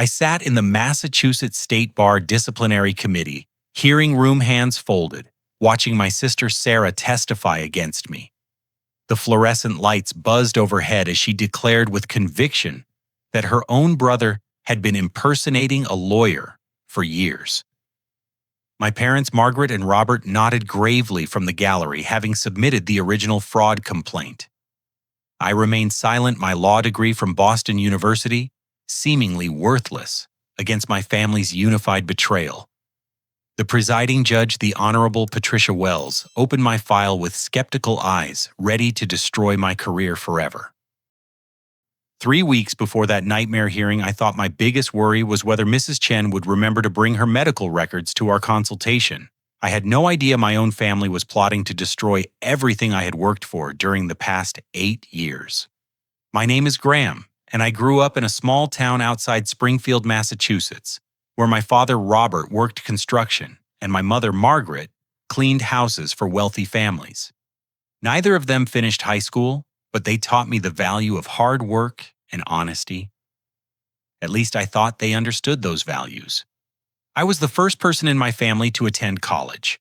I sat in the Massachusetts State Bar Disciplinary Committee, hearing room hands folded, watching my sister Sarah testify against me. The fluorescent lights buzzed overhead as she declared with conviction that her own brother had been impersonating a lawyer for years. My parents, Margaret and Robert, nodded gravely from the gallery, having submitted the original fraud complaint. I remained silent, my law degree from Boston University seemingly worthless against my family's unified betrayal. The presiding judge, the Honorable Patricia Wells, opened my file with skeptical eyes, ready to destroy my career forever. 3 weeks before that nightmare hearing, I thought my biggest worry was whether Mrs. Chen would remember to bring her medical records to our consultation. I had no idea my own family was plotting to destroy everything I had worked for during the past 8 years. My name is Graham, and I grew up in a small town outside Springfield, Massachusetts, where my father Robert worked construction and my mother Margaret cleaned houses for wealthy families. Neither of them finished high school, but they taught me the value of hard work and honesty. At least I thought they understood those values. I was the first person in my family to attend college,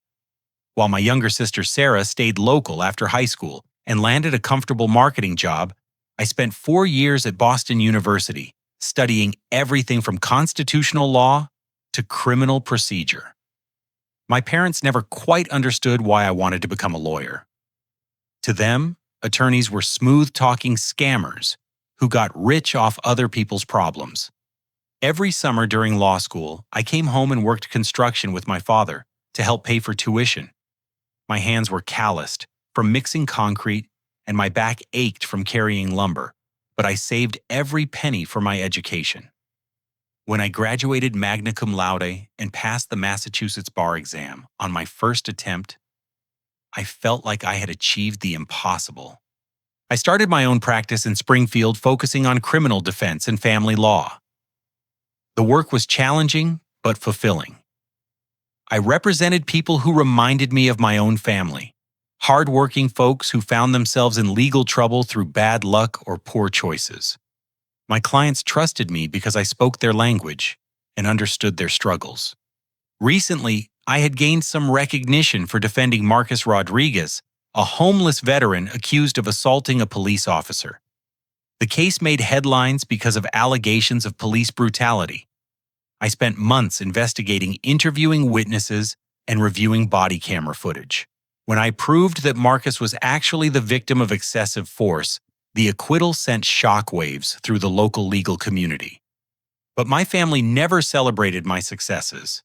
while my younger sister Sarah stayed local after high school and landed a comfortable marketing job. I spent 4 years at Boston University, studying everything from constitutional law to criminal procedure. My parents never quite understood why I wanted to become a lawyer. To them, attorneys were smooth-talking scammers who got rich off other people's problems. Every summer during law school, I came home and worked construction with my father to help pay for tuition. My hands were calloused from mixing concrete, and my back ached from carrying lumber, but I saved every penny for my education. When I graduated magna cum laude and passed the Massachusetts bar exam on my first attempt, I felt like I had achieved the impossible. I started my own practice in Springfield, focusing on criminal defense and family law. The work was challenging but fulfilling. I represented people who reminded me of my own family, hard-working folks who found themselves in legal trouble through bad luck or poor choices. My clients trusted me because I spoke their language and understood their struggles. Recently, I had gained some recognition for defending Marcus Rodriguez, a homeless veteran accused of assaulting a police officer. The case made headlines because of allegations of police brutality. I spent months investigating, interviewing witnesses, and reviewing body camera footage. When I proved that Marcus was actually the victim of excessive force, the acquittal sent shockwaves through the local legal community. But my family never celebrated my successes.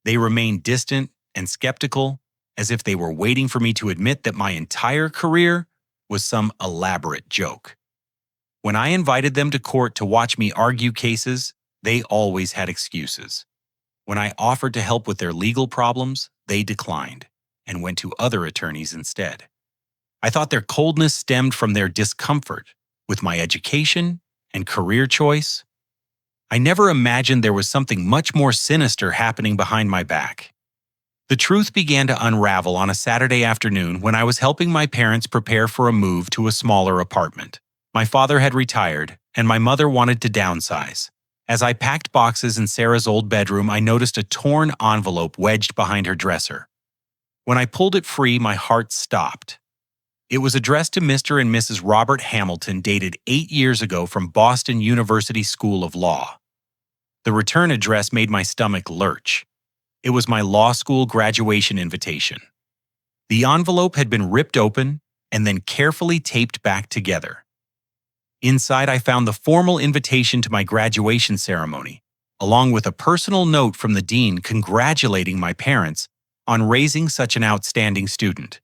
They remained distant and skeptical, as if they were waiting for me to admit that my entire career was some elaborate joke. When I invited them to court to watch me argue cases, they always had excuses. When I offered to help with their legal problems, they declined and went to other attorneys instead. I thought their coldness stemmed from their discomfort with my education and career choice. I never imagined there was something much more sinister happening behind my back. The truth began to unravel on a Saturday afternoon when I was helping my parents prepare for a move to a smaller apartment. My father had retired, and my mother wanted to downsize. As I packed boxes in Sarah's old bedroom, I noticed a torn envelope wedged behind her dresser. When I pulled it free, my heart stopped. It was addressed to Mr. and Mrs. Robert Hamilton, dated 8 years ago from Boston University School of Law. The return address made my stomach lurch. It was my law school graduation invitation. The envelope had been ripped open and then carefully taped back together. Inside, I found the formal invitation to my graduation ceremony, along with a personal note from the dean congratulating my parents on raising such an outstanding student.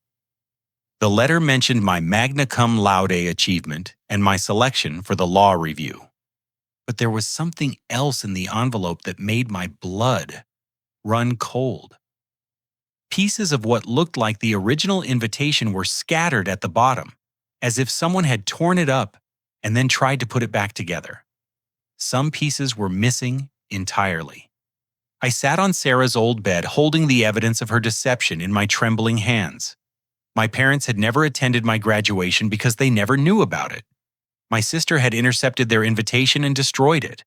The letter mentioned my magna cum laude achievement and my selection for the law review. But there was something else in the envelope that made my blood run cold. Pieces of what looked like the original invitation were scattered at the bottom, as if someone had torn it up and then tried to put it back together. Some pieces were missing entirely. I sat on Sarah's old bed, holding the evidence of her deception in my trembling hands. My parents had never attended my graduation because they never knew about it. My sister had intercepted their invitation and destroyed it.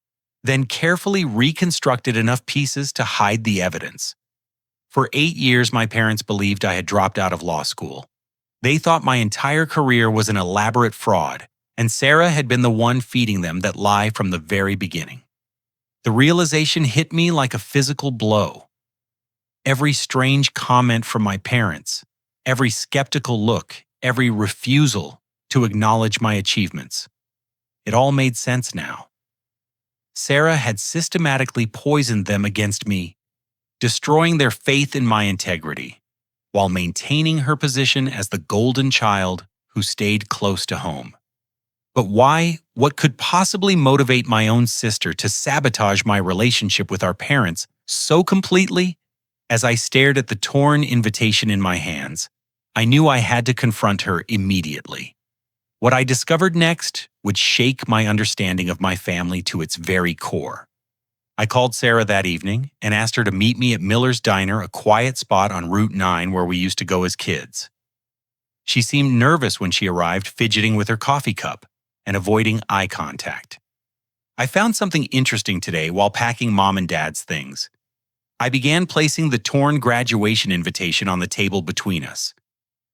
then carefully reconstructed enough pieces to hide the evidence. For 8 years, my parents believed I had dropped out of law school. They thought my entire career was an elaborate fraud, and Sarah had been the one feeding them that lie from the very beginning. The realization hit me like a physical blow. Every strange comment from my parents, every skeptical look, every refusal to acknowledge my achievements. It all made sense now. Sarah had systematically poisoned them against me, destroying their faith in my integrity, while maintaining her position as the golden child who stayed close to home. But why? What could possibly motivate my own sister to sabotage my relationship with our parents so completely? As I stared at the torn invitation in my hands, I knew I had to confront her immediately. What I discovered next would shake my understanding of my family to its very core. I called Sarah that evening and asked her to meet me at Miller's Diner, a quiet spot on Route 9 where we used to go as kids. She seemed nervous when she arrived, fidgeting with her coffee cup and avoiding eye contact. I found something interesting today while packing Mom and Dad's things. I began placing the torn graduation invitation on the table between us.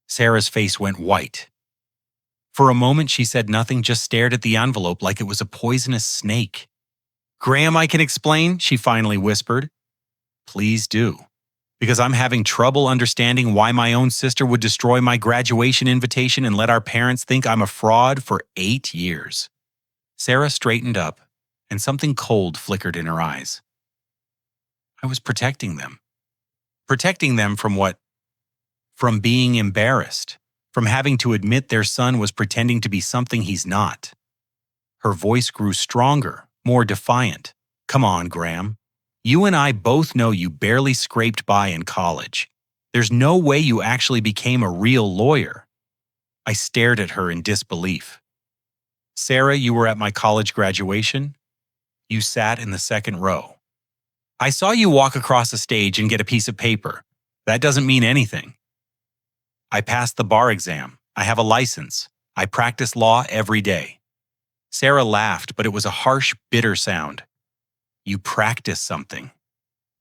Sarah's face went white. For a moment, she said nothing, just stared at the envelope like it was a poisonous snake. "Graham, I can explain," she finally whispered. "Please do, because I'm having trouble understanding why my own sister would destroy my graduation invitation and let our parents think I'm a fraud for 8 years. Sarah straightened up, and something cold flickered in her eyes. I was protecting them. Protecting them from what? From being embarrassed, from having to admit their son was pretending to be something he's not. Her voice grew stronger, more defiant. "Come on, Graham. You and I both know you barely scraped by in college. There's no way you actually became a real lawyer." I stared at her in disbelief. "Sarah, you were at my college graduation? You sat in the second row. I saw you walk across the stage and get a piece of paper. That doesn't mean anything. I passed the bar exam. I have a license. I practice law every day." Sarah laughed, but it was a harsh, bitter sound. "You practice something.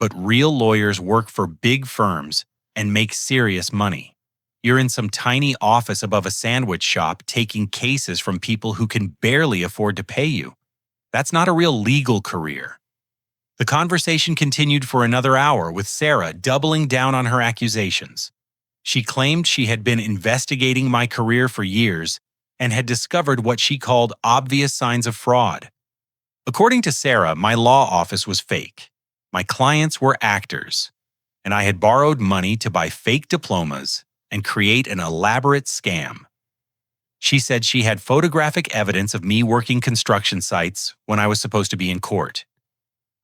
But real lawyers work for big firms and make serious money. You're in some tiny office above a sandwich shop taking cases from people who can barely afford to pay you. That's not a real legal career." The conversation continued for another hour, with Sarah doubling down on her accusations. She claimed she had been investigating my career for years and had discovered what she called obvious signs of fraud. According to Sarah, my law office was fake. My clients were actors, and I had borrowed money to buy fake diplomas and create an elaborate scam. She said she had photographic evidence of me working construction sites when I was supposed to be in court.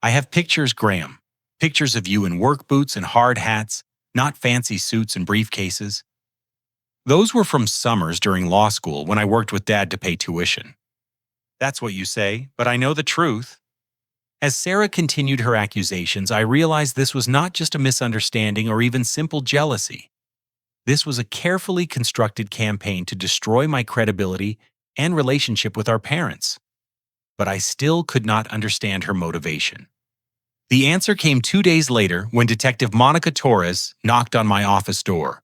"I have pictures, Graham. Pictures of you in work boots and hard hats, not fancy suits and briefcases. Those were from summers during law school when I worked with Dad to pay tuition." "That's what you say, but I know the truth." As Sarah continued her accusations, I realized this was not just a misunderstanding or even simple jealousy. This was a carefully constructed campaign to destroy my credibility and relationship with our parents. But I still could not understand her motivation. The answer came 2 days later when Detective Monica Torres knocked on my office door.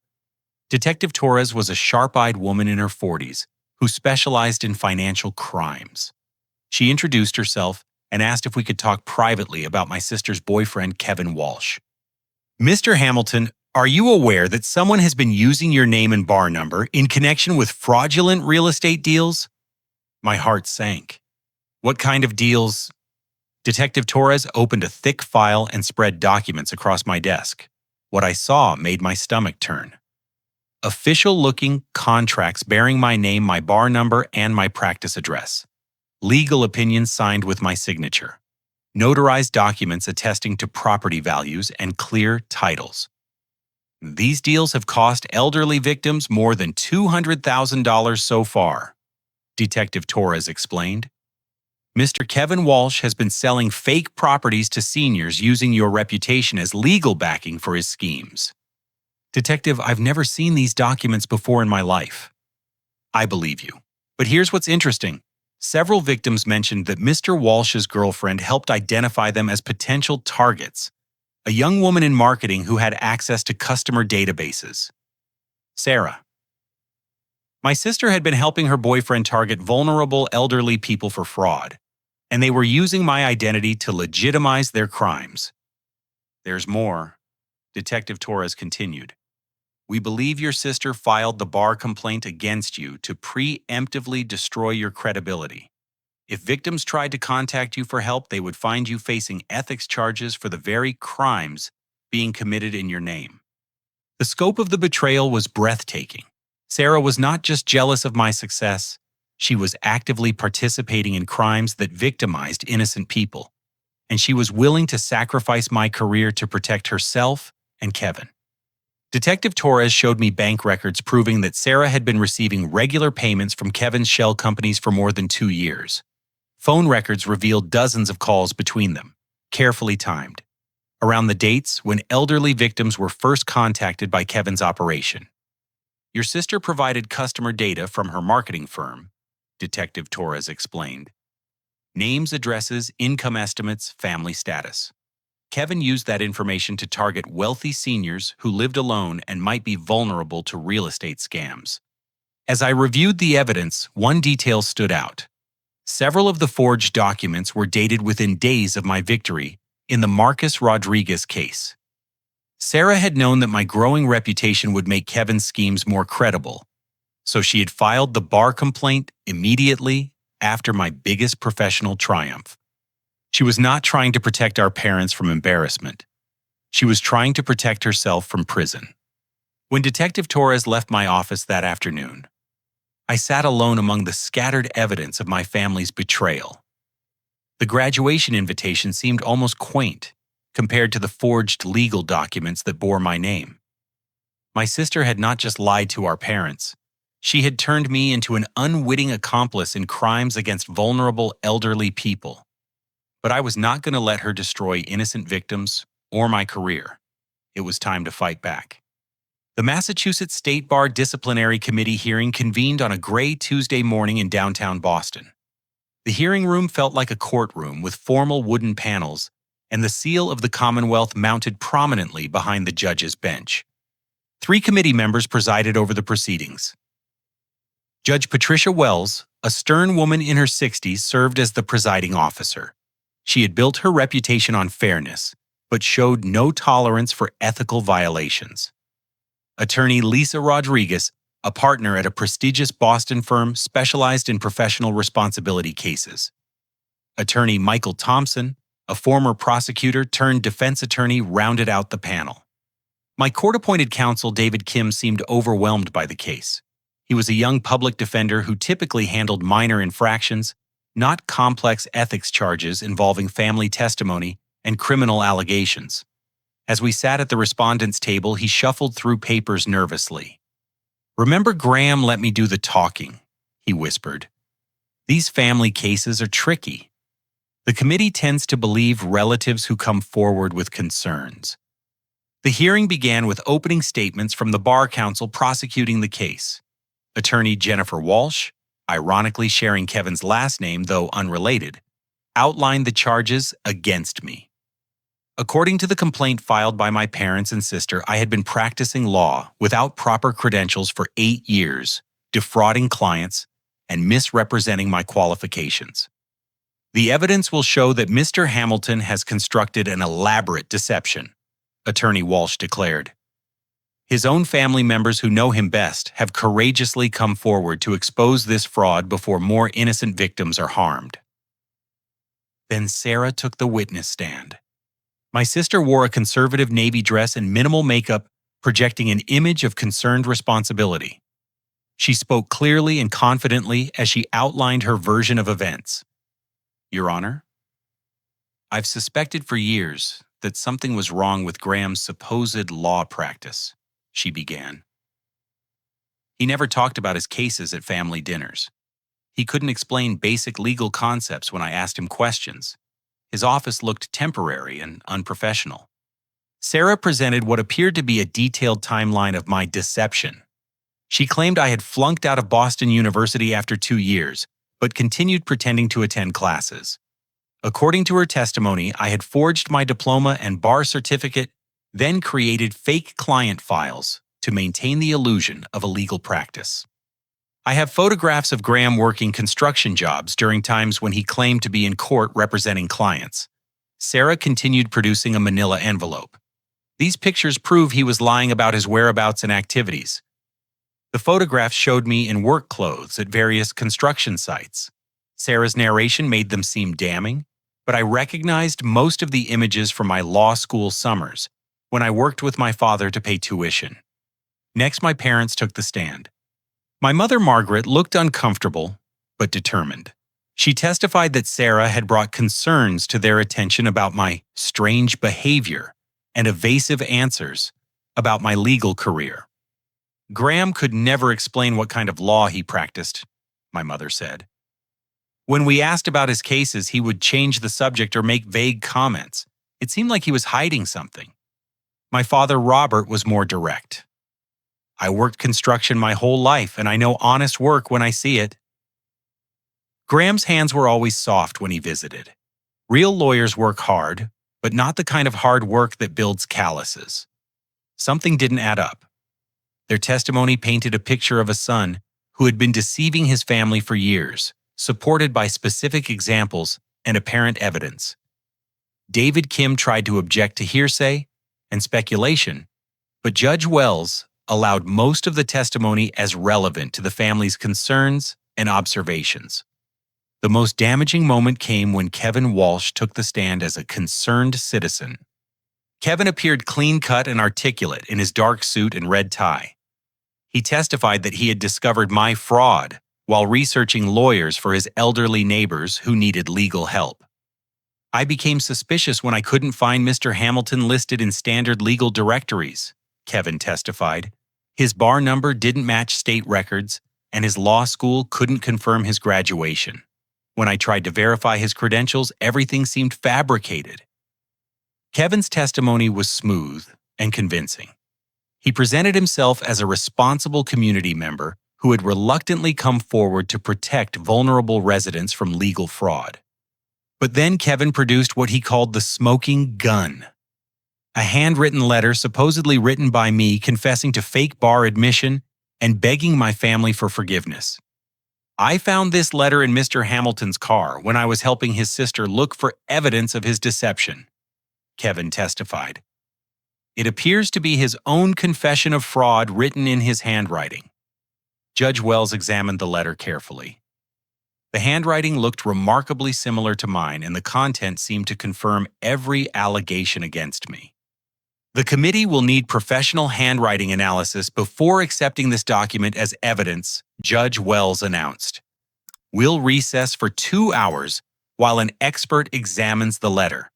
Detective Torres was a sharp-eyed woman in her 40s who specialized in financial crimes. She introduced herself and asked if we could talk privately about my sister's boyfriend, Kevin Walsh. "Mr. Hamilton, are you aware that someone has been using your name and bar number in connection with fraudulent real estate deals?" My heart sank. "What kind of deals?" Detective Torres opened a thick file and spread documents across my desk. What I saw made my stomach turn. Official-looking contracts bearing my name, my bar number, and my practice address. Legal opinions signed with my signature. Notarized documents attesting to property values and clear titles. These deals have cost elderly victims more than $200,000 so far, Detective Torres explained. "Mr. Kevin Walsh has been selling fake properties to seniors using your reputation as legal backing for his schemes." "Detective, I've never seen these documents before in my life." "I believe you. But here's what's interesting. Several victims mentioned that Mr. Walsh's girlfriend helped identify them as potential targets, a young woman in marketing who had access to customer databases. Sarah. My sister had been helping her boyfriend target vulnerable elderly people for fraud, and they were using my identity to legitimize their crimes. There's more. Detective Torres continued. We believe your sister filed the bar complaint against you to preemptively destroy your credibility. If victims tried to contact you for help, they would find you facing ethics charges for the very crimes being committed in your name. The scope of the betrayal was breathtaking. Sarah was not just jealous of my success, she was actively participating in crimes that victimized innocent people, and she was willing to sacrifice my career to protect herself and Kevin. Detective Torres showed me bank records proving that Sarah had been receiving regular payments from Kevin's shell companies for more than 2 years. Phone records revealed dozens of calls between them, carefully timed, around the dates when elderly victims were first contacted by Kevin's operation. Your sister provided customer data from her marketing firm, Detective Torres explained. Names, addresses, income estimates, family status. Kevin used that information to target wealthy seniors who lived alone and might be vulnerable to real estate scams. As I reviewed the evidence, one detail stood out. Several of the forged documents were dated within days of my victory in the Marcus Rodriguez case. Sarah had known that my growing reputation would make Kevin's schemes more credible, so she had filed the bar complaint immediately after my biggest professional triumph. She was not trying to protect our parents from embarrassment. She was trying to protect herself from prison. When Detective Torres left my office that afternoon, I sat alone among the scattered evidence of my family's betrayal. The graduation invitation seemed almost quaint compared to the forged legal documents that bore my name. My sister had not just lied to our parents. She had turned me into an unwitting accomplice in crimes against vulnerable elderly people. But I was not going to let her destroy innocent victims or my career. It was time to fight back. The Massachusetts State Bar Disciplinary Committee hearing convened on a gray Tuesday morning in downtown Boston. The hearing room felt like a courtroom with formal wooden panels and the seal of the Commonwealth mounted prominently behind the judge's bench. 3 committee members presided over the proceedings. Judge Patricia Wells, a stern woman in her 60s, served as the presiding officer. She had built her reputation on fairness, but showed no tolerance for ethical violations. Attorney Lisa Rodriguez, a partner at a prestigious Boston firm specialized in professional responsibility cases. Attorney Michael Thompson, a former prosecutor turned defense attorney, rounded out the panel. My court-appointed counsel, David Kim, seemed overwhelmed by the case. He was a young public defender who typically handled minor infractions, not complex ethics charges involving family testimony and criminal allegations. As we sat at the respondents' table, he shuffled through papers nervously. "Remember, Graham let me do the talking," he whispered. "These family cases are tricky. The committee tends to believe relatives who come forward with concerns." The hearing began with opening statements from the bar counsel prosecuting the case. Attorney Jennifer Walsh, ironically sharing Kevin's last name though unrelated, outlined the charges against me. According to the complaint filed by my parents and sister, I had been practicing law without proper credentials for 8 years, defrauding clients and misrepresenting my qualifications. The evidence will show that Mr. Hamilton has constructed an elaborate deception, Attorney Walsh declared. His own family members who know him best have courageously come forward to expose this fraud before more innocent victims are harmed. Then Sarah took the witness stand. My sister wore a conservative navy dress and minimal makeup, projecting an image of concerned responsibility. She spoke clearly and confidently as she outlined her version of events. "Your Honor, I've suspected for years that something was wrong with Graham's supposed law practice," she began. "He never talked about his cases at family dinners. He couldn't explain basic legal concepts when I asked him questions. His office looked temporary and unprofessional." Sarah presented what appeared to be a detailed timeline of my deception. She claimed I had flunked out of Boston University after 2 years, but continued pretending to attend classes. According to her testimony, I had forged my diploma and bar certificate, then created fake client files to maintain the illusion of a legal practice. I have photographs of Graham working construction jobs during times when he claimed to be in court representing clients. Sarah continued producing a manila envelope. These pictures prove he was lying about his whereabouts and activities. The photographs showed me in work clothes at various construction sites. Sarah's narration made them seem damning, but I recognized most of the images from my law school summers when I worked with my father to pay tuition. Next, my parents took the stand. My mother, Margaret, looked uncomfortable, but determined. She testified that Sarah had brought concerns to their attention about my strange behavior and evasive answers about my legal career. Graham could never explain what kind of law he practiced, my mother said. When we asked about his cases, he would change the subject or make vague comments. It seemed like he was hiding something. My father, Robert, was more direct. I worked construction my whole life, and I know honest work when I see it. Graham's hands were always soft when he visited. Real lawyers work hard, but not the kind of hard work that builds calluses. Something didn't add up. Their testimony painted a picture of a son who had been deceiving his family for years, supported by specific examples and apparent evidence. David Kim tried to object to hearsay and speculation, but Judge Wells allowed most of the testimony as relevant to the family's concerns and observations. The most damaging moment came when Kevin Walsh took the stand as a concerned citizen. Kevin appeared clean-cut and articulate in his dark suit and red tie. He testified that he had discovered my fraud while researching lawyers for his elderly neighbors who needed legal help. I became suspicious when I couldn't find Mr. Hamilton listed in standard legal directories, Kevin testified. His bar number didn't match state records, and his law school couldn't confirm his graduation. When I tried to verify his credentials, everything seemed fabricated. Kevin's testimony was smooth and convincing. He presented himself as a responsible community member who had reluctantly come forward to protect vulnerable residents from legal fraud. But then Kevin produced what he called the smoking gun. A handwritten letter supposedly written by me confessing to fake bar admission and begging my family for forgiveness. I found this letter in Mr. Hamilton's car when I was helping his sister look for evidence of his deception, Kevin testified. It appears to be his own confession of fraud written in his handwriting. Judge Wells examined the letter carefully. The handwriting looked remarkably similar to mine, and the content seemed to confirm every allegation against me. The committee will need professional handwriting analysis before accepting this document as evidence, Judge Wells announced. We'll recess for 2 hours while an expert examines the letter.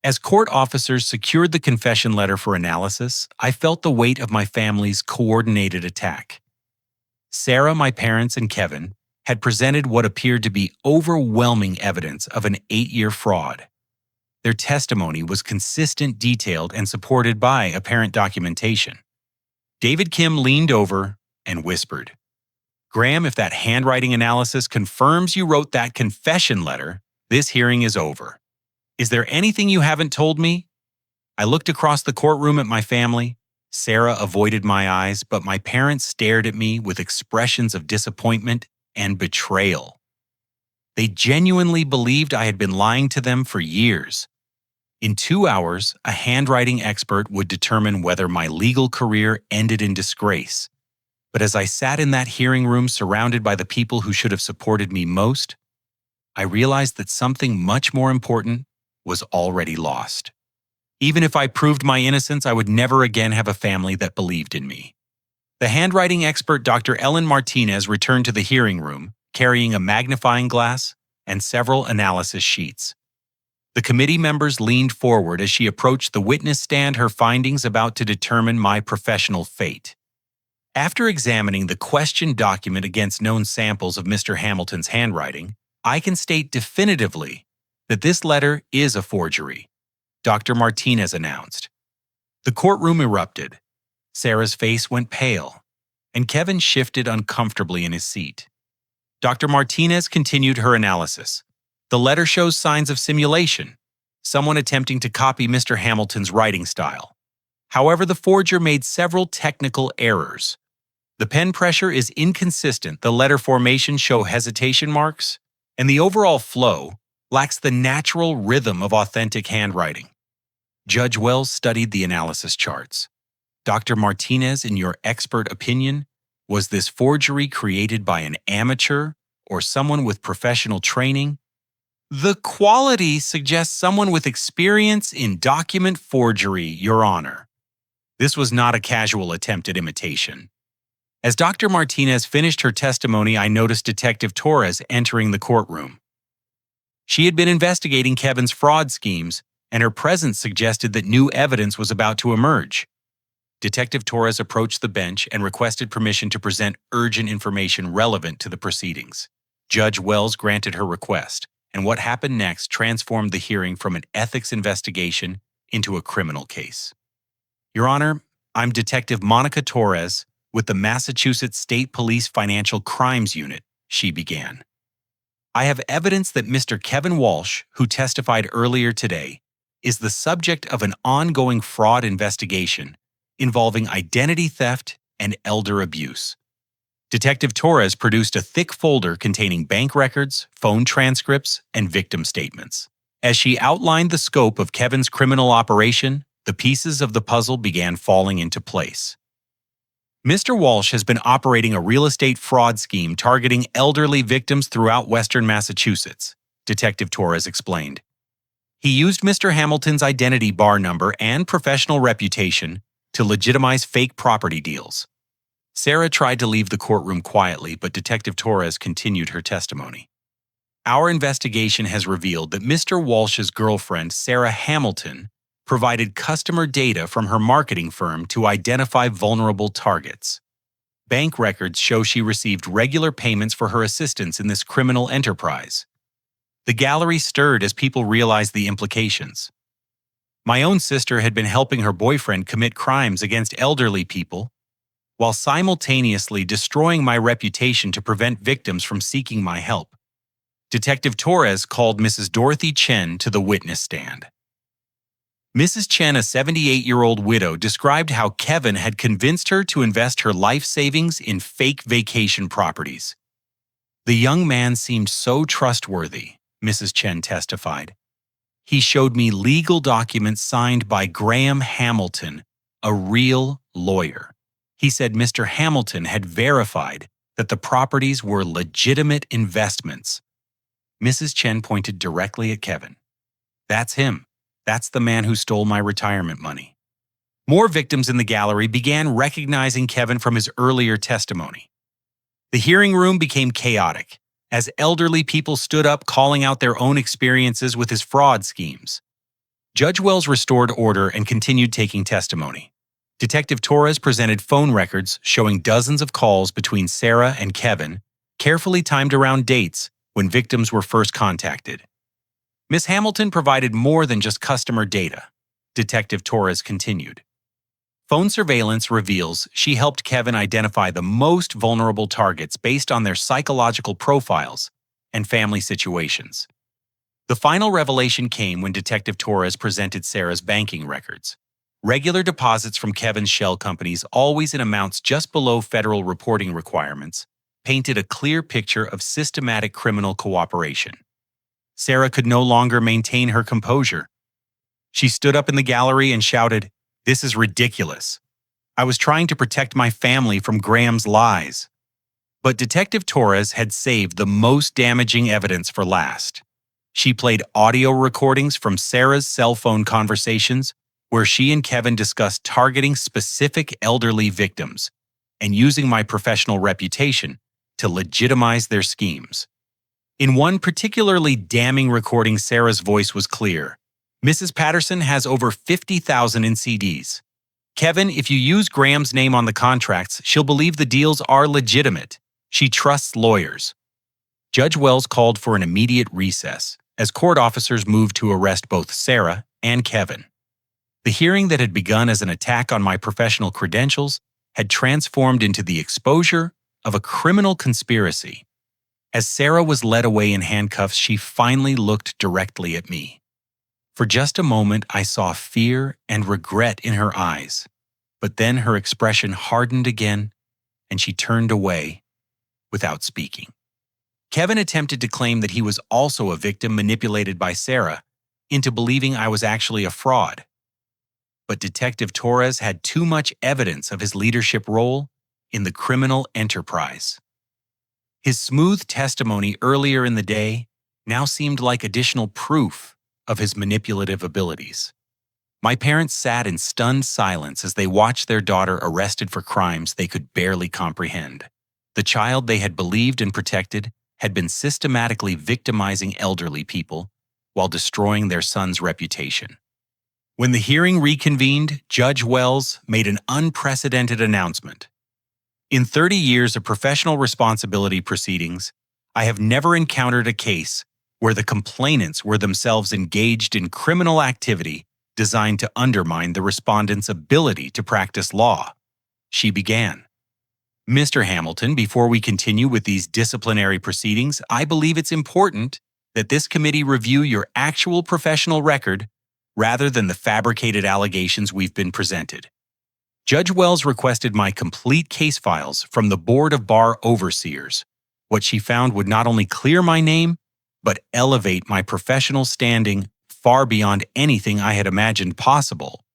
As court officers secured the confession letter for analysis, I felt the weight of my family's coordinated attack. Sarah, my parents, and Kevin had presented what appeared to be overwhelming evidence of an 8-year fraud. Their testimony was consistent, detailed, and supported by apparent documentation. David Kim leaned over and whispered, "Graham, if that handwriting analysis confirms you wrote that confession letter, this hearing is over. Is there anything you haven't told me?" I looked across the courtroom at my family. Sarah avoided my eyes, but my parents stared at me with expressions of disappointment and betrayal. They genuinely believed I had been lying to them for years. In 2 hours, a handwriting expert would determine whether my legal career ended in disgrace. But as I sat in that hearing room surrounded by the people who should have supported me most, I realized that something much more important was already lost. Even if I proved my innocence, I would never again have a family that believed in me. The handwriting expert, Dr. Ellen Martinez, returned to the hearing room, carrying a magnifying glass and several analysis sheets. The committee members leaned forward as she approached the witness stand, her findings about to determine my professional fate. After examining the question document against known samples of Mr. Hamilton's handwriting, I can state definitively that this letter is a forgery, Dr. Martinez announced. The courtroom erupted. Sarah's face went pale, and Kevin shifted uncomfortably in his seat. Dr. Martinez continued her analysis. The letter shows signs of simulation, someone attempting to copy Mr. Hamilton's writing style. However, the forger made several technical errors. The pen pressure is inconsistent, the letter formation show hesitation marks, and the overall flow lacks the natural rhythm of authentic handwriting. Judge Wells studied the analysis charts. Dr. Martinez, in your expert opinion, was this forgery created by an amateur or someone with professional training? The quality suggests someone with experience in document forgery, Your Honor. This was not a casual attempt at imitation. As Dr. Martinez finished her testimony, I noticed Detective Torres entering the courtroom. She had been investigating Kevin's fraud schemes, and her presence suggested that new evidence was about to emerge. Detective Torres approached the bench and requested permission to present urgent information relevant to the proceedings. Judge Wells granted her request, and what happened next transformed the hearing from an ethics investigation into a criminal case. Your Honor, I'm Detective Monica Torres with the Massachusetts State Police Financial Crimes Unit, she began. I have evidence that Mr. Kevin Walsh, who testified earlier today, is the subject of an ongoing fraud investigation involving identity theft and elder abuse. Detective Torres produced a thick folder containing bank records, phone transcripts, and victim statements. As she outlined the scope of Kevin's criminal operation, the pieces of the puzzle began falling into place. Mr. Walsh has been operating a real estate fraud scheme targeting elderly victims throughout Western Massachusetts, Detective Torres explained. He used Mr. Hamilton's identity bar number and professional reputation to legitimize fake property deals. Sarah tried to leave the courtroom quietly, but Detective Torres continued her testimony. Our investigation has revealed that Mr. Walsh's girlfriend, Sarah Hamilton, provided customer data from her marketing firm to identify vulnerable targets. Bank records show she received regular payments for her assistance in this criminal enterprise. The gallery stirred as people realized the implications. My own sister had been helping her boyfriend commit crimes against elderly people, while simultaneously destroying my reputation to prevent victims from seeking my help. Detective Torres called Mrs. Dorothy Chen to the witness stand. Mrs. Chen, a 78-year-old widow, described how Kevin had convinced her to invest her life savings in fake vacation properties. The young man seemed so trustworthy, Mrs. Chen testified. He showed me legal documents signed by Graham Hamilton, a real lawyer. He said Mr. Hamilton had verified that the properties were legitimate investments. Mrs. Chen pointed directly at Kevin. That's him. That's the man who stole my retirement money. More victims in the gallery began recognizing Kevin from his earlier testimony. The hearing room became chaotic as elderly people stood up calling out their own experiences with his fraud schemes. Judge Wells restored order and continued taking testimony. Detective Torres presented phone records showing dozens of calls between Sarah and Kevin, carefully timed around dates when victims were first contacted. Ms. Hamilton provided more than just customer data, Detective Torres continued. Phone surveillance reveals she helped Kevin identify the most vulnerable targets based on their psychological profiles and family situations. The final revelation came when Detective Torres presented Sarah's banking records. Regular deposits from Kevin's shell companies, always in amounts just below federal reporting requirements, painted a clear picture of systematic criminal cooperation. Sarah could no longer maintain her composure. She stood up in the gallery and shouted, "This is ridiculous. I was trying to protect my family from Graham's lies." But Detective Torres had saved the most damaging evidence for last. She played audio recordings from Sarah's cell phone conversations where she and Kevin discussed targeting specific elderly victims and using my professional reputation to legitimize their schemes. In one particularly damning recording, Sarah's voice was clear. "Mrs. Patterson has over 50,000 in CDs. Kevin, if you use Graham's name on the contracts, she'll believe the deals are legitimate. She trusts lawyers." Judge Wells called for an immediate recess as court officers moved to arrest both Sarah and Kevin. The hearing that had begun as an attack on my professional credentials had transformed into the exposure of a criminal conspiracy. As Sarah was led away in handcuffs, she finally looked directly at me. For just a moment, I saw fear and regret in her eyes, but then her expression hardened again, and she turned away without speaking. Kevin attempted to claim that he was also a victim manipulated by Sarah into believing I was actually a fraud. But Detective Torres had too much evidence of his leadership role in the criminal enterprise. His smooth testimony earlier in the day now seemed like additional proof of his manipulative abilities. My parents sat in stunned silence as they watched their daughter arrested for crimes they could barely comprehend. The child they had believed and protected had been systematically victimizing elderly people while destroying their son's reputation. When the hearing reconvened, Judge Wells made an unprecedented announcement. In 30 years of professional responsibility proceedings, I have never encountered a case where the complainants were themselves engaged in criminal activity designed to undermine the respondent's ability to practice law. She began. Mr. Hamilton, before we continue with these disciplinary proceedings, I believe it's important that this committee review your actual professional record rather than the fabricated allegations we've been presented. Judge Wells requested my complete case files from the Board of Bar Overseers. What she found would not only clear my name, but elevate my professional standing far beyond anything I had imagined possible.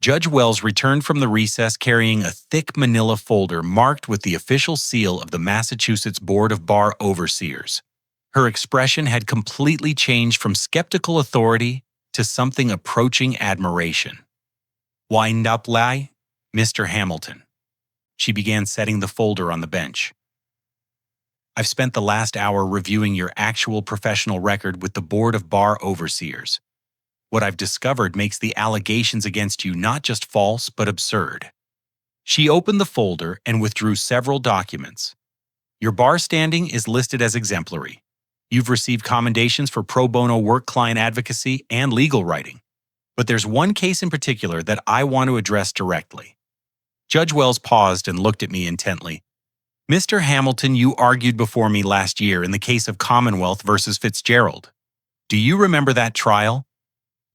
Judge Wells returned from the recess carrying a thick manila folder marked with the official seal of the Massachusetts Board of Bar Overseers. Her expression had completely changed from skeptical authority to something approaching admiration. "Wind up, lie, Mr. Hamilton." She began setting the folder on the bench. "I've spent the last hour reviewing your actual professional record with the Board of Bar Overseers. What I've discovered makes the allegations against you not just false, but absurd." She opened the folder and withdrew several documents. "Your bar standing is listed as exemplary. You've received commendations for pro bono work client advocacy and legal writing. But there's one case in particular that I want to address directly." Judge Wells paused and looked at me intently. "Mr. Hamilton, you argued before me last year in the case of Commonwealth versus Fitzgerald. Do you remember that trial?"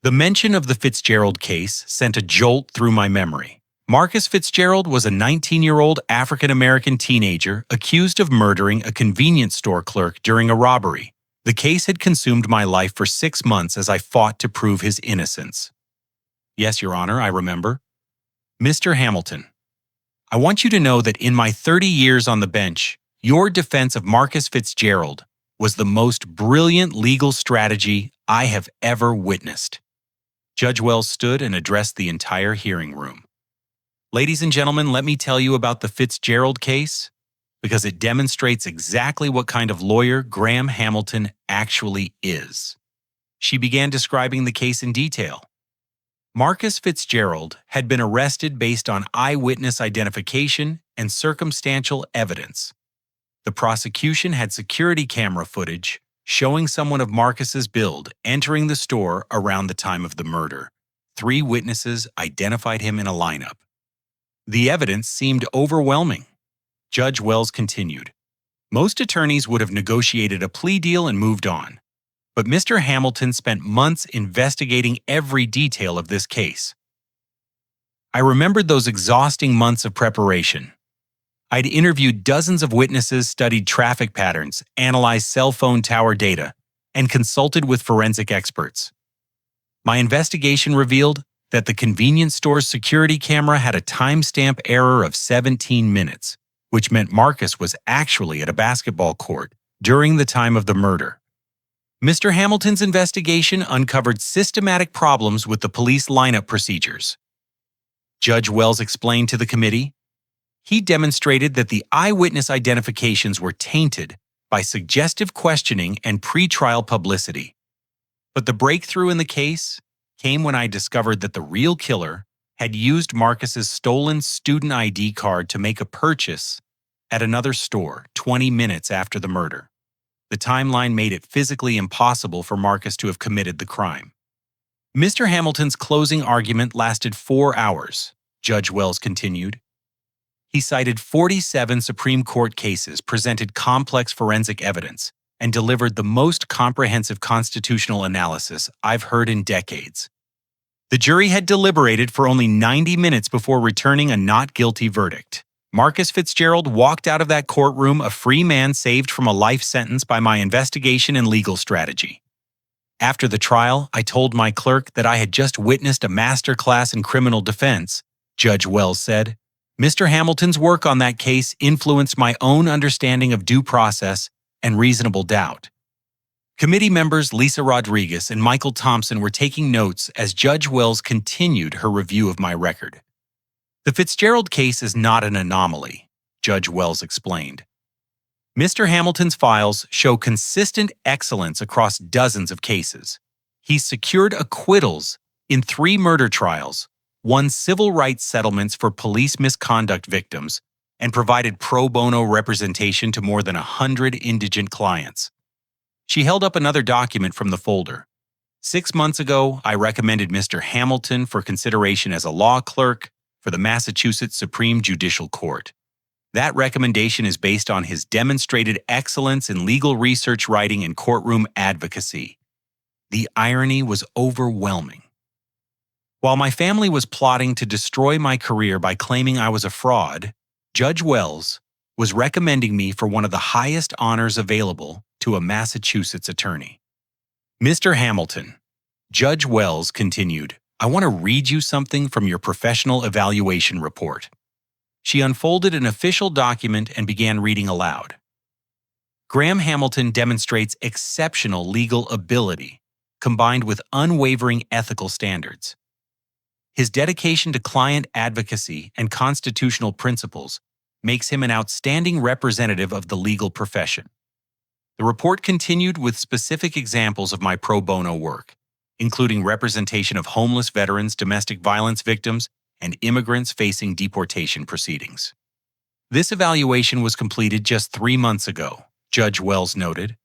The mention of the Fitzgerald case sent a jolt through my memory. Marcus Fitzgerald was a 19-year-old African-American teenager accused of murdering a convenience store clerk during a robbery. The case had consumed my life for 6 months as I fought to prove his innocence. "Yes, Your Honor, I remember." "Mr. Hamilton, I want you to know that in my 30 years on the bench, your defense of Marcus Fitzgerald was the most brilliant legal strategy I have ever witnessed." Judge Wells stood and addressed the entire hearing room. "Ladies and gentlemen, let me tell you about the Fitzgerald case, because it demonstrates exactly what kind of lawyer Graham Hamilton actually is." She began describing the case in detail. Marcus Fitzgerald had been arrested based on eyewitness identification and circumstantial evidence. The prosecution had security camera footage showing someone of Marcus's build entering the store around the time of the murder. 3 witnesses identified him in a lineup. The evidence seemed overwhelming. Judge Wells continued. "Most attorneys would have negotiated a plea deal and moved on. But Mr. Hamilton spent months investigating every detail of this case. I remembered those exhausting months of preparation. I'd interviewed dozens of witnesses, studied traffic patterns, analyzed cell phone tower data, and consulted with forensic experts. My investigation revealed that the convenience store's security camera had a timestamp error of 17 minutes, which meant Marcus was actually at a basketball court during the time of the murder. Mr. Hamilton's investigation uncovered systematic problems with the police lineup procedures. Judge Wells explained to the committee, he demonstrated that the eyewitness identifications were tainted by suggestive questioning and pretrial publicity. But the breakthrough in the case came when I discovered that the real killer had used Marcus's stolen student ID card to make a purchase at another store 20 minutes after the murder. The timeline made it physically impossible for Marcus to have committed the crime. Mr. Hamilton's closing argument lasted 4 hours, Judge Wells continued. He cited 47 Supreme Court cases, presented complex forensic evidence, and delivered the most comprehensive constitutional analysis I've heard in decades. The jury had deliberated for only 90 minutes before returning a not guilty verdict. Marcus Fitzgerald walked out of that courtroom a free man, saved from a life sentence by my investigation and legal strategy. After the trial, I told my clerk that I had just witnessed a masterclass in criminal defense. Judge Wells said, "Mr. Hamilton's work on that case influenced my own understanding of due process and reasonable doubt." Committee members Lisa Rodriguez and Michael Thompson were taking notes as Judge Wells continued her review of my record. "The Fitzgerald case is not an anomaly," Judge Wells explained. "Mr. Hamilton's files show consistent excellence across dozens of cases. He's secured acquittals in 3 murder trials, won civil rights settlements for police misconduct victims, and provided pro bono representation to more than 100 indigent clients." She held up another document from the folder. "6 months ago, I recommended Mr. Hamilton for consideration as a law clerk for the Massachusetts Supreme Judicial Court. That recommendation is based on his demonstrated excellence in legal research writing and courtroom advocacy." The irony was overwhelming. While my family was plotting to destroy my career by claiming I was a fraud, Judge Wells was recommending me for one of the highest honors available to a Massachusetts attorney. "Mr. Hamilton," Judge Wells continued, "I want to read you something from your professional evaluation report." She unfolded an official document and began reading aloud. "Graham Hamilton demonstrates exceptional legal ability, combined with unwavering ethical standards. His dedication to client advocacy and constitutional principles makes him an outstanding representative of the legal profession." The report continued with specific examples of my pro bono work, including representation of homeless veterans, domestic violence victims, and immigrants facing deportation proceedings. "This evaluation was completed just 3 months ago," Judge Wells noted.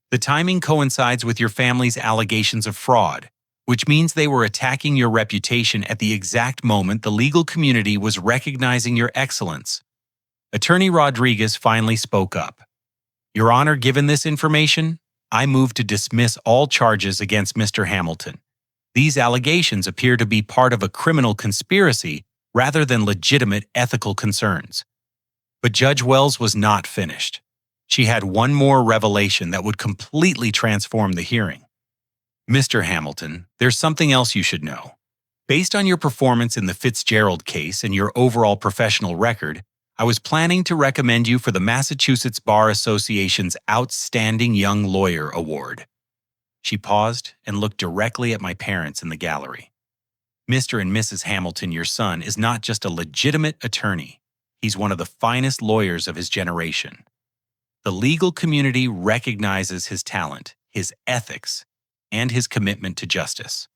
"The timing coincides with your family's allegations of fraud, which means they were attacking your reputation at the exact moment the legal community was recognizing your excellence." Attorney Rodriguez finally spoke up. "Your Honor, given this information, I move to dismiss all charges against Mr. Hamilton. These allegations appear to be part of a criminal conspiracy rather than legitimate ethical concerns." But Judge Wells was not finished. She had one more revelation that would completely transform the hearing. "Mr. Hamilton, there's something else you should know. Based on your performance in the Fitzgerald case and your overall professional record, I was planning to recommend you for the Massachusetts Bar Association's Outstanding Young Lawyer Award." She paused and looked directly at my parents in the gallery. "Mr. and Mrs. Hamilton, your son, is not just a legitimate attorney. He's one of the finest lawyers of his generation. The legal community recognizes his talent, his ethics, and his commitment to justice."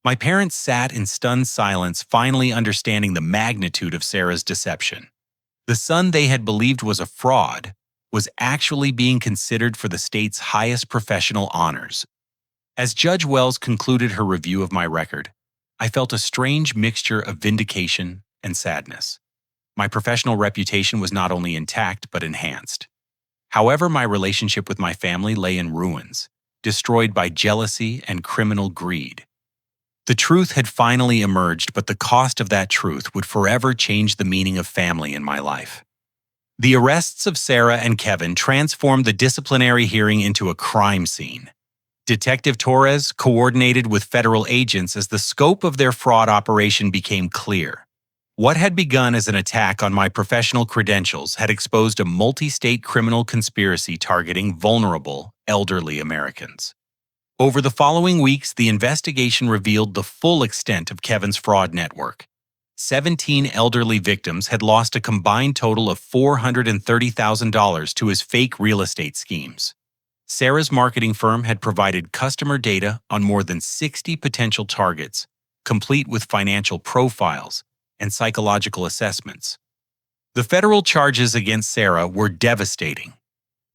My parents sat in stunned silence, finally understanding the magnitude of Sarah's deception. The son they had believed was a fraud was actually being considered for the state's highest professional honors. As Judge Wells concluded her review of my record, I felt a strange mixture of vindication and sadness. My professional reputation was not only intact but enhanced. However, my relationship with my family lay in ruins, destroyed by jealousy and criminal greed. The truth had finally emerged, but the cost of that truth would forever change the meaning of family in my life. The arrests of Sarah and Kevin transformed the disciplinary hearing into a crime scene. Detective Torres coordinated with federal agents as the scope of their fraud operation became clear. What had begun as an attack on my professional credentials had exposed a multi-state criminal conspiracy targeting vulnerable, elderly Americans. Over the following weeks, the investigation revealed the full extent of Kevin's fraud network. 17 elderly victims had lost a combined total of $430,000 to his fake real estate schemes. Sarah's marketing firm had provided customer data on more than 60 potential targets, complete with financial profiles and psychological assessments. The federal charges against Sarah were devastating.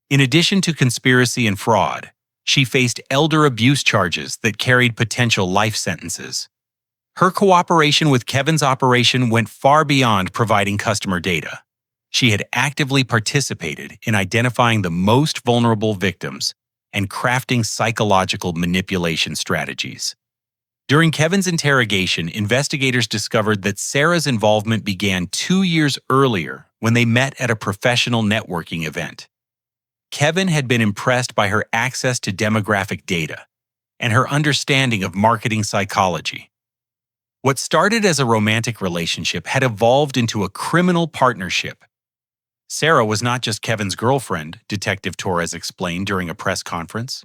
In addition to conspiracy and fraud, she faced elder abuse charges that carried potential life sentences. Her cooperation with Kevin's operation went far beyond providing customer data. She had actively participated in identifying the most vulnerable victims and crafting psychological manipulation strategies. During Kevin's interrogation, investigators discovered that Sarah's involvement began 2 years earlier when they met at a professional networking event. Kevin had been impressed by her access to demographic data and her understanding of marketing psychology. What started as a romantic relationship had evolved into a criminal partnership. Sarah was not just Kevin's girlfriend, Detective Torres explained during a press conference.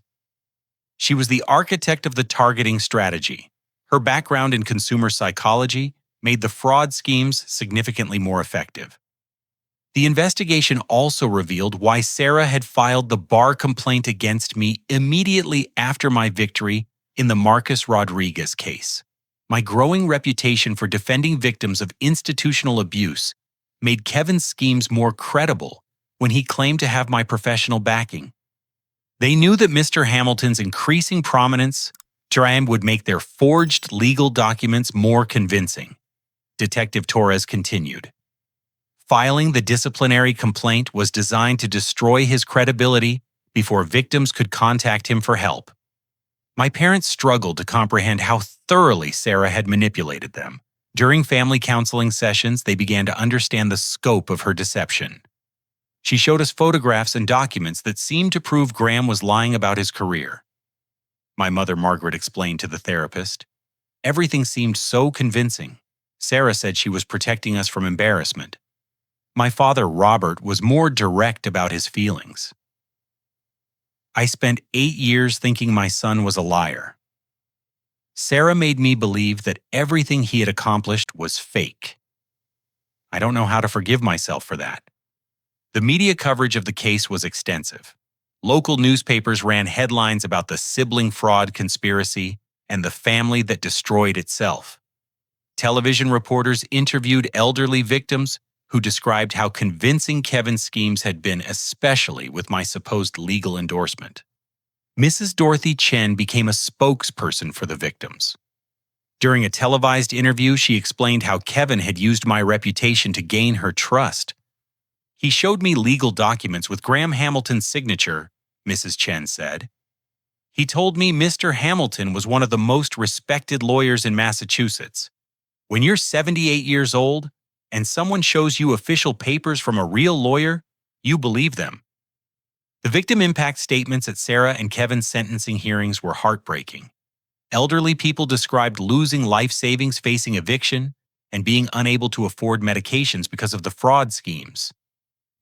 She was the architect of the targeting strategy. Her background in consumer psychology made the fraud schemes significantly more effective. The investigation also revealed why Sarah had filed the bar complaint against me immediately after my victory in the Marcus Rodriguez case. My growing reputation for defending victims of institutional abuse made Kevin's schemes more credible when he claimed to have my professional backing. They knew that Mr. Hamilton's increasing prominence would make their forged legal documents more convincing. Detective Torres continued. Filing the disciplinary complaint was designed to destroy his credibility before victims could contact him for help. My parents struggled to comprehend how thoroughly Sarah had manipulated them. During family counseling sessions, they began to understand the scope of her deception. She showed us photographs and documents that seemed to prove Graham was lying about his career. My mother, Margaret, explained to the therapist. Everything seemed so convincing. Sarah said she was protecting us from embarrassment. My father, Robert, was more direct about his feelings. I spent 8 years thinking my son was a liar. Sarah made me believe that everything he had accomplished was fake. I don't know how to forgive myself for that. The media coverage of the case was extensive. Local newspapers ran headlines about the sibling fraud conspiracy and the family that destroyed itself. Television reporters interviewed elderly victims who described how convincing Kevin's schemes had been, especially with my supposed legal endorsement. Mrs. Dorothy Chen became a spokesperson for the victims. During a televised interview, she explained how Kevin had used my reputation to gain her trust. He showed me legal documents with Graham Hamilton's signature, Mrs. Chen said. He told me Mr. Hamilton was one of the most respected lawyers in Massachusetts. When you're 78 years old and someone shows you official papers from a real lawyer, you believe them. The victim impact statements at Sarah and Kevin's sentencing hearings were heartbreaking. Elderly people described losing life savings, facing eviction, and being unable to afford medications because of the fraud schemes.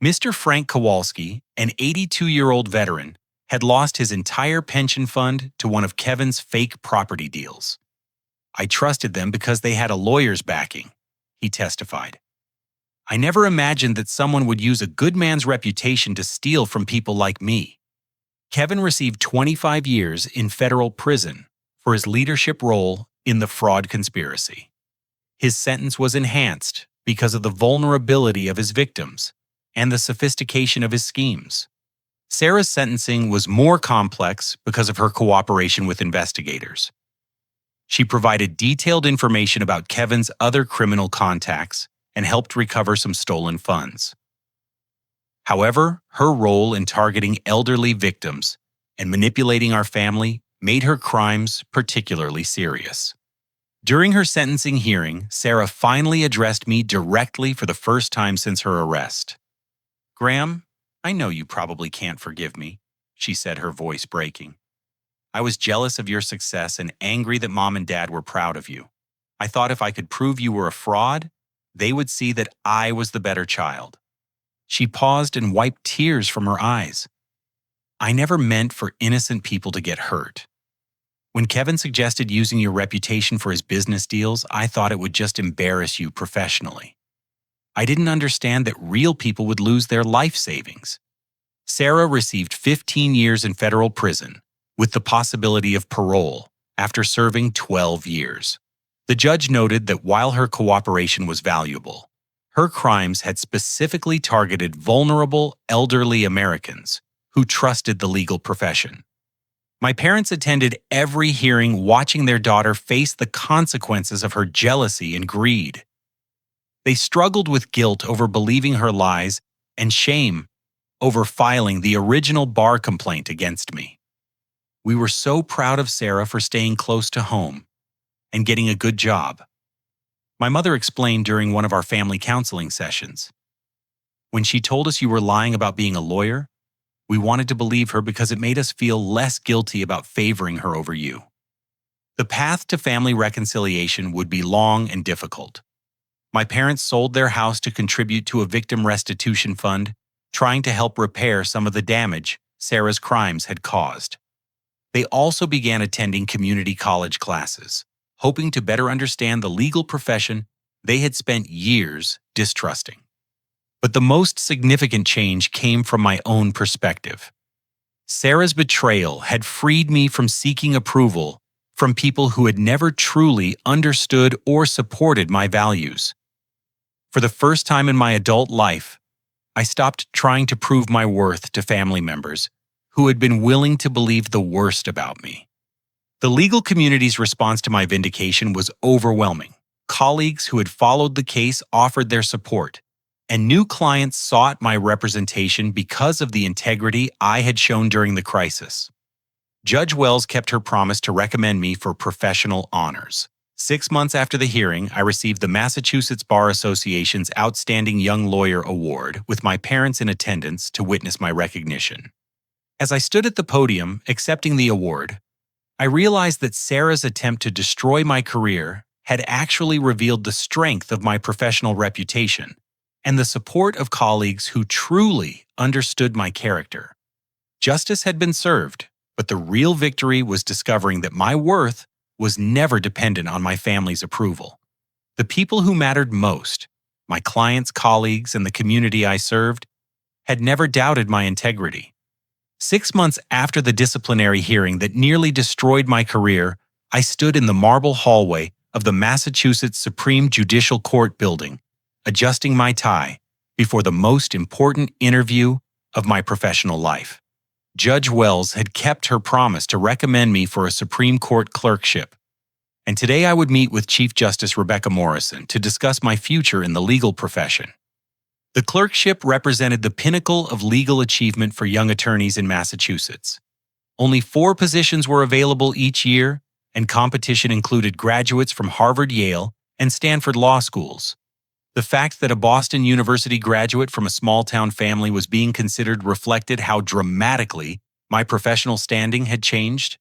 Mr. Frank Kowalski, an 82-year-old veteran, had lost his entire pension fund to one of Kevin's fake property deals. I trusted them because they had a lawyer's backing, he testified. I never imagined that someone would use a good man's reputation to steal from people like me. Kevin received 25 years in federal prison for his leadership role in the fraud conspiracy. His sentence was enhanced because of the vulnerability of his victims and the sophistication of his schemes. Sarah's sentencing was more complex because of her cooperation with investigators. She provided detailed information about Kevin's other criminal contacts and helped recover some stolen funds. However, her role in targeting elderly victims and manipulating our family made her crimes particularly serious. During her sentencing hearing, Sarah finally addressed me directly for the first time since her arrest. "Graham, I know you probably can't forgive me," she said, her voice breaking. "I was jealous of your success and angry that Mom and Dad were proud of you. I thought if I could prove you were a fraud, they would see that I was the better child." She paused and wiped tears from her eyes. "I never meant for innocent people to get hurt. When Kevin suggested using your reputation for his business deals, I thought it would just embarrass you professionally. I didn't understand that real people would lose their life savings." Sarah received 15 years in federal prison, with the possibility of parole after serving 12 years. The judge noted that while her cooperation was valuable, her crimes had specifically targeted vulnerable elderly Americans who trusted the legal profession. My parents attended every hearing, watching their daughter face the consequences of her jealousy and greed. They struggled with guilt over believing her lies and shame over filing the original bar complaint against me. We were so proud of Sarah for staying close to home and getting a good job. My mother explained during one of our family counseling sessions. When she told us you were lying about being a lawyer, we wanted to believe her because it made us feel less guilty about favoring her over you. The path to family reconciliation would be long and difficult. My parents sold their house to contribute to a victim restitution fund, trying to help repair some of the damage Sarah's crimes had caused. They also began attending community college classes, hoping to better understand the legal profession they had spent years distrusting. But the most significant change came from my own perspective. Sarah's betrayal had freed me from seeking approval from people who had never truly understood or supported my values. For the first time in my adult life, I stopped trying to prove my worth to family members who had been willing to believe the worst about me. The legal community's response to my vindication was overwhelming. Colleagues who had followed the case offered their support, and new clients sought my representation because of the integrity I had shown during the crisis. Judge Wells kept her promise to recommend me for professional honors. 6 months after the hearing, I received the Massachusetts Bar Association's Outstanding Young Lawyer Award with my parents in attendance to witness my recognition. As I stood at the podium accepting the award, I realized that Sarah's attempt to destroy my career had actually revealed the strength of my professional reputation and the support of colleagues who truly understood my character. Justice had been served, but the real victory was discovering that my worth was never dependent on my family's approval. The people who mattered most, my clients, colleagues, and the community I served, had never doubted my integrity. 6 months after the disciplinary hearing that nearly destroyed my career, I stood in the marble hallway of the Massachusetts Supreme Judicial Court building, adjusting my tie before the most important interview of my professional life. Judge Wells had kept her promise to recommend me for a Supreme Court clerkship, and today I would meet with Chief Justice Rebecca Morrison to discuss my future in the legal profession. The clerkship represented the pinnacle of legal achievement for young attorneys in Massachusetts. Only 4 positions were available each year, and competition included graduates from Harvard, Yale, and Stanford law schools. The fact that a Boston University graduate from a small-town family was being considered reflected how dramatically my professional standing had changed.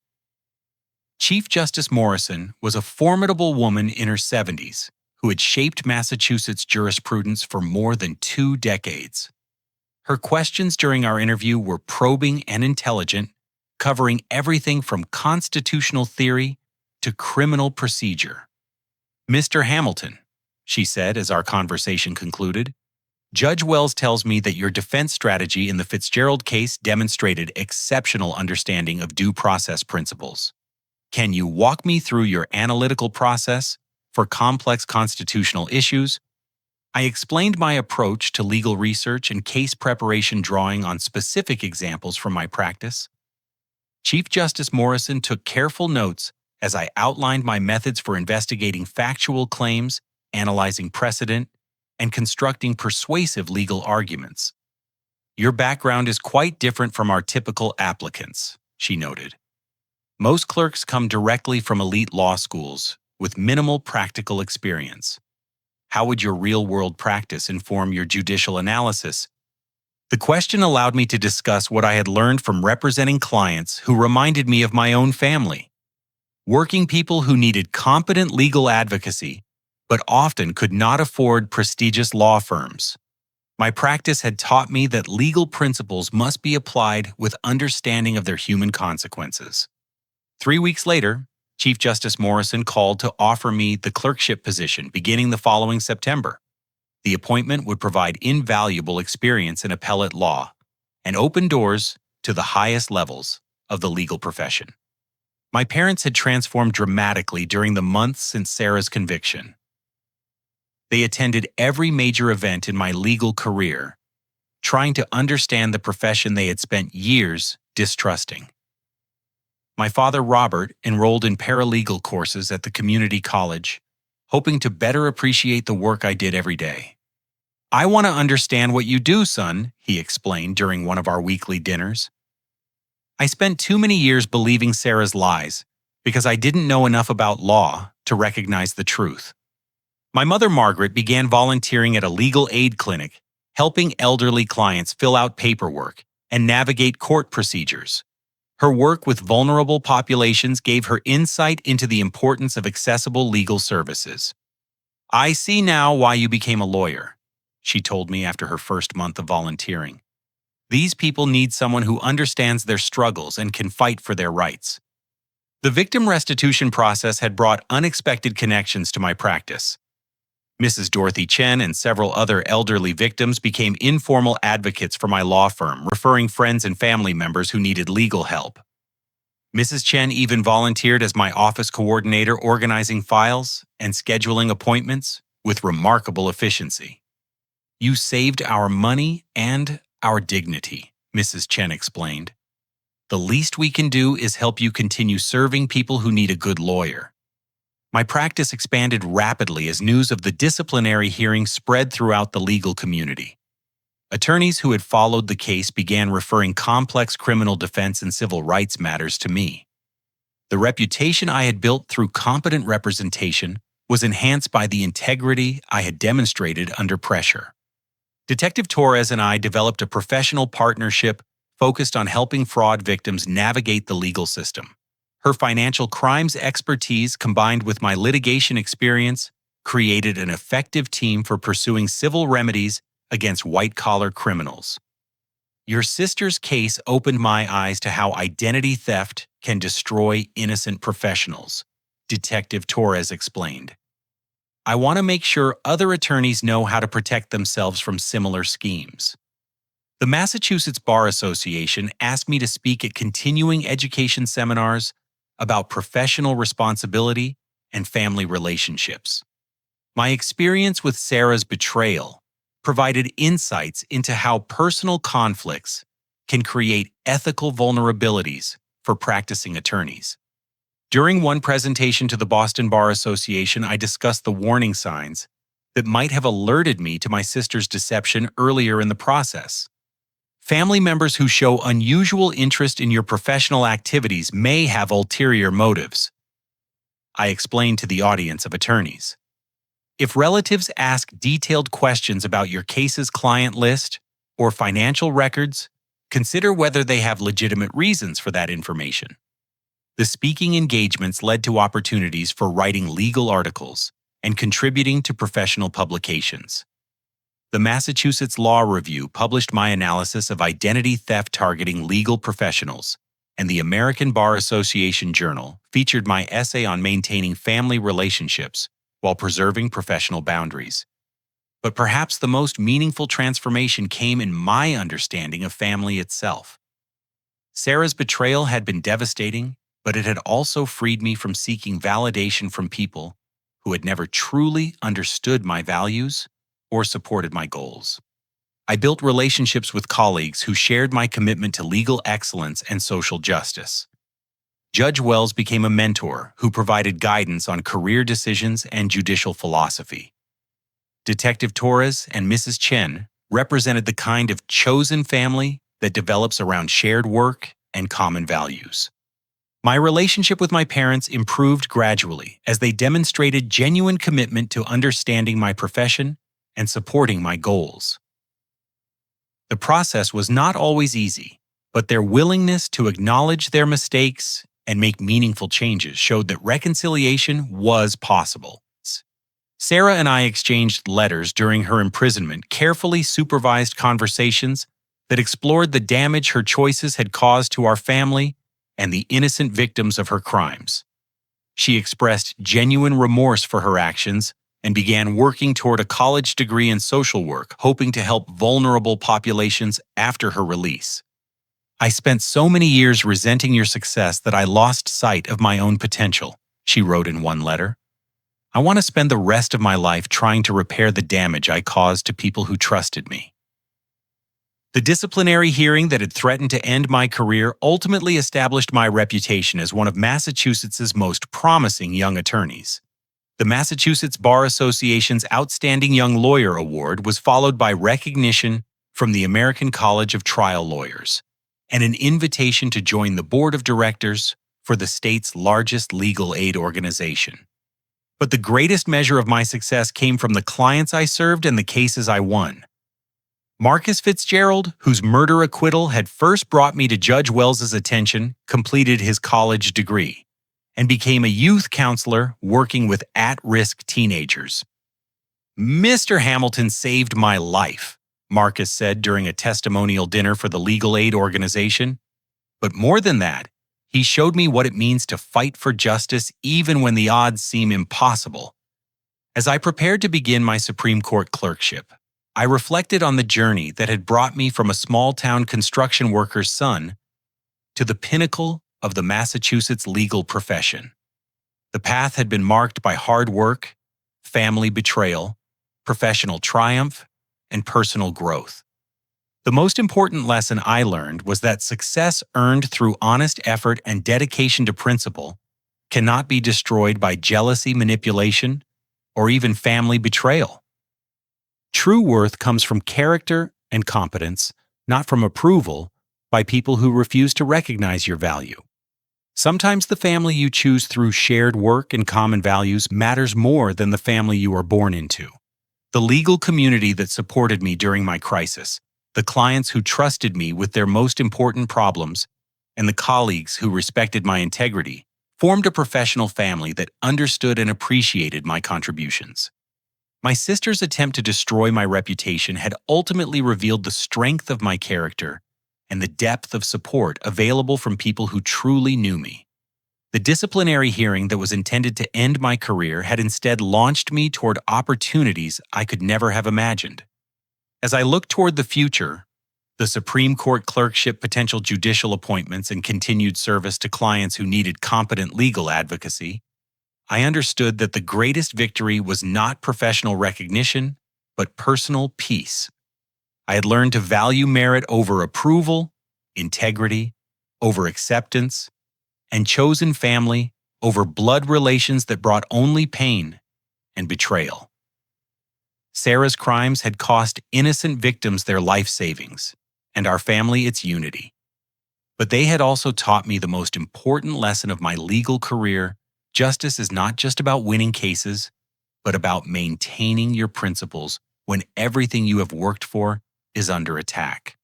Chief Justice Morrison was a formidable woman in her 70s who had shaped Massachusetts jurisprudence for more than 2 decades. Her questions during our interview were probing and intelligent, covering everything from constitutional theory to criminal procedure. "Mr. Hamilton," she said as our conversation concluded, "Judge Wells tells me that your defense strategy in the Fitzgerald case demonstrated exceptional understanding of due process principles. Can you walk me through your analytical process for complex constitutional issues?" I explained my approach to legal research and case preparation, drawing on specific examples from my practice. Chief Justice Morrison took careful notes as I outlined my methods for investigating factual claims, analyzing precedent, and constructing persuasive legal arguments. "Your background is quite different from our typical applicants," she noted. "Most clerks come directly from elite law schools with minimal practical experience. How would your real-world practice inform your judicial analysis?" The question allowed me to discuss what I had learned from representing clients who reminded me of my own family. Working people who needed competent legal advocacy, but often could not afford prestigious law firms. My practice had taught me that legal principles must be applied with understanding of their human consequences. 3 weeks later, Chief Justice Morrison called to offer me the clerkship position beginning the following September. The appointment would provide invaluable experience in appellate law and open doors to the highest levels of the legal profession. My parents had transformed dramatically during the months since Sarah's conviction. They attended every major event in my legal career, trying to understand the profession they had spent years distrusting. My father, Robert, enrolled in paralegal courses at the community college, hoping to better appreciate the work I did every day. "I want to understand what you do, son," he explained during one of our weekly dinners. I spent too many years believing Sarah's lies because I didn't know enough about law to recognize the truth. My mother, Margaret, began volunteering at a legal aid clinic, helping elderly clients fill out paperwork and navigate court procedures. Her work with vulnerable populations gave her insight into the importance of accessible legal services. "I see now why you became a lawyer," she told me after her first month of volunteering. "These people need someone who understands their struggles and can fight for their rights." The victim restitution process had brought unexpected connections to my practice. Mrs. Dorothy Chen and several other elderly victims became informal advocates for my law firm, referring friends and family members who needed legal help. Mrs. Chen even volunteered as my office coordinator, organizing files and scheduling appointments with remarkable efficiency. "You saved our money and our dignity," Mrs. Chen explained. "The least we can do is help you continue serving people who need a good lawyer." My practice expanded rapidly as news of the disciplinary hearing spread throughout the legal community. Attorneys who had followed the case began referring complex criminal defense and civil rights matters to me. The reputation I had built through competent representation was enhanced by the integrity I had demonstrated under pressure. Detective Torres and I developed a professional partnership focused on helping fraud victims navigate the legal system. Her financial crimes expertise, combined with my litigation experience, created an effective team for pursuing civil remedies against white-collar criminals. "Your sister's case opened my eyes to how identity theft can destroy innocent professionals," Detective Torres explained. "I want to make sure other attorneys know how to protect themselves from similar schemes." The Massachusetts Bar Association asked me to speak at continuing education seminars about professional responsibility and family relationships. My experience with Sarah's betrayal provided insights into how personal conflicts can create ethical vulnerabilities for practicing attorneys. During one presentation to the Boston Bar Association, I discussed the warning signs that might have alerted me to my sister's deception earlier in the process. Family members who show unusual interest in your professional activities may have ulterior motives, I explained to the audience of attorneys. If relatives ask detailed questions about your case's client list or financial records, consider whether they have legitimate reasons for that information. The speaking engagements led to opportunities for writing legal articles and contributing to professional publications. The Massachusetts Law Review published my analysis of identity theft targeting legal professionals, and the American Bar Association Journal featured my essay on maintaining family relationships while preserving professional boundaries. But perhaps the most meaningful transformation came in my understanding of family itself. Sarah's betrayal had been devastating, but it had also freed me from seeking validation from people who had never truly understood my values or supported my goals. I built relationships with colleagues who shared my commitment to legal excellence and social justice. Judge Wells became a mentor who provided guidance on career decisions and judicial philosophy. Detective Torres and Mrs. Chen represented the kind of chosen family that develops around shared work and common values. My relationship with my parents improved gradually as they demonstrated genuine commitment to understanding my profession and supporting my goals. The process was not always easy, but their willingness to acknowledge their mistakes and make meaningful changes showed that reconciliation was possible. Sarah and I exchanged letters during her imprisonment, carefully supervised conversations that explored the damage her choices had caused to our family and the innocent victims of her crimes. She expressed genuine remorse for her actions and began working toward a college degree in social work, hoping to help vulnerable populations after her release. "I spent so many years resenting your success that I lost sight of my own potential," she wrote in one letter. "I want to spend the rest of my life trying to repair the damage I caused to people who trusted me." The disciplinary hearing that had threatened to end my career ultimately established my reputation as one of Massachusetts's most promising young attorneys. The Massachusetts Bar Association's Outstanding Young Lawyer Award was followed by recognition from the American College of Trial Lawyers and an invitation to join the board of directors for the state's largest legal aid organization. But the greatest measure of my success came from the clients I served and the cases I won. Marcus Fitzgerald, whose murder acquittal had first brought me to Judge Wells's attention, completed his college degree and became a youth counselor working with at-risk teenagers. "Mr. Hamilton saved my life," Marcus said during a testimonial dinner for the legal aid organization. "But more than that, he showed me what it means to fight for justice even when the odds seem impossible." As I prepared to begin my Supreme Court clerkship, I reflected on the journey that had brought me from a small-town construction worker's son to the pinnacle of the Massachusetts legal profession. The path had been marked by hard work, family betrayal, professional triumph, and personal growth. The most important lesson I learned was that success earned through honest effort and dedication to principle cannot be destroyed by jealousy, manipulation, or even family betrayal. True worth comes from character and competence, not from approval by people who refuse to recognize your value. Sometimes the family you choose through shared work and common values matters more than the family you are born into. The legal community that supported me during my crisis, the clients who trusted me with their most important problems, and the colleagues who respected my integrity, formed a professional family that understood and appreciated my contributions. My sister's attempt to destroy my reputation had ultimately revealed the strength of my character and the depth of support available from people who truly knew me. The disciplinary hearing that was intended to end my career had instead launched me toward opportunities I could never have imagined. As I looked toward the future, the Supreme Court clerkship, potential judicial appointments, and continued service to clients who needed competent legal advocacy, I understood that the greatest victory was not professional recognition, but personal peace. I had learned to value merit over approval, integrity over acceptance, and chosen family over blood relations that brought only pain and betrayal. Sarah's crimes had cost innocent victims their life savings, and our family its unity. But they had also taught me the most important lesson of my legal career: justice is not just about winning cases, but about maintaining your principles when everything you have worked for is under attack.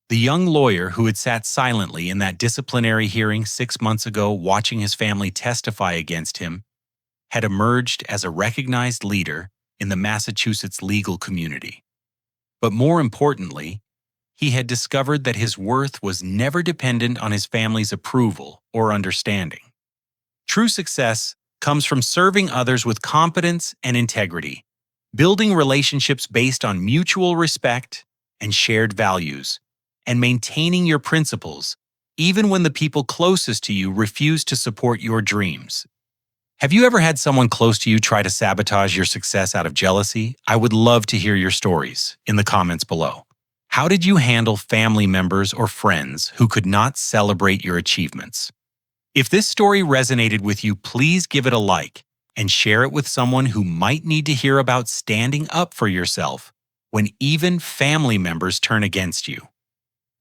The young lawyer who had sat silently in that disciplinary hearing 6 months ago, watching his family testify against him, had emerged as a recognized leader in the Massachusetts legal community. But more importantly, he had discovered that his worth was never dependent on his family's approval or understanding. True success comes from serving others with competence and integrity, building relationships based on mutual respect and shared values, and maintaining your principles even when the people closest to you refuse to support your dreams. Have you ever had someone close to you try to sabotage your success out of jealousy? I would love to hear your stories in the comments below. How did you handle family members or friends who could not celebrate your achievements? If this story resonated with you, please give it a like and share it with someone who might need to hear about standing up for yourself when even family members turn against you.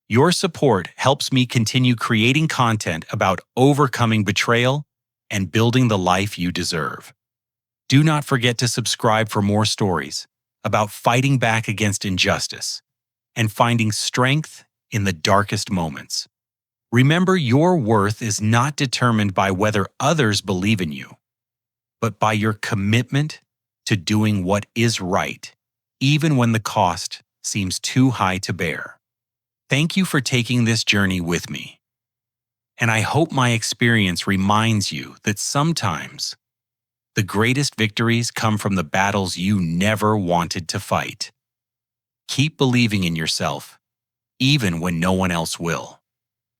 Your support helps me continue creating content about overcoming betrayal and building the life you deserve. Do not forget to subscribe for more stories about fighting back against injustice and finding strength in the darkest moments. Remember, your worth is not determined by whether others believe in you, but by your commitment to doing what is right, even when the cost seems too high to bear. Thank you for taking this journey with me, and I hope my experience reminds you that sometimes the greatest victories come from the battles you never wanted to fight. Keep believing in yourself, even when no one else will.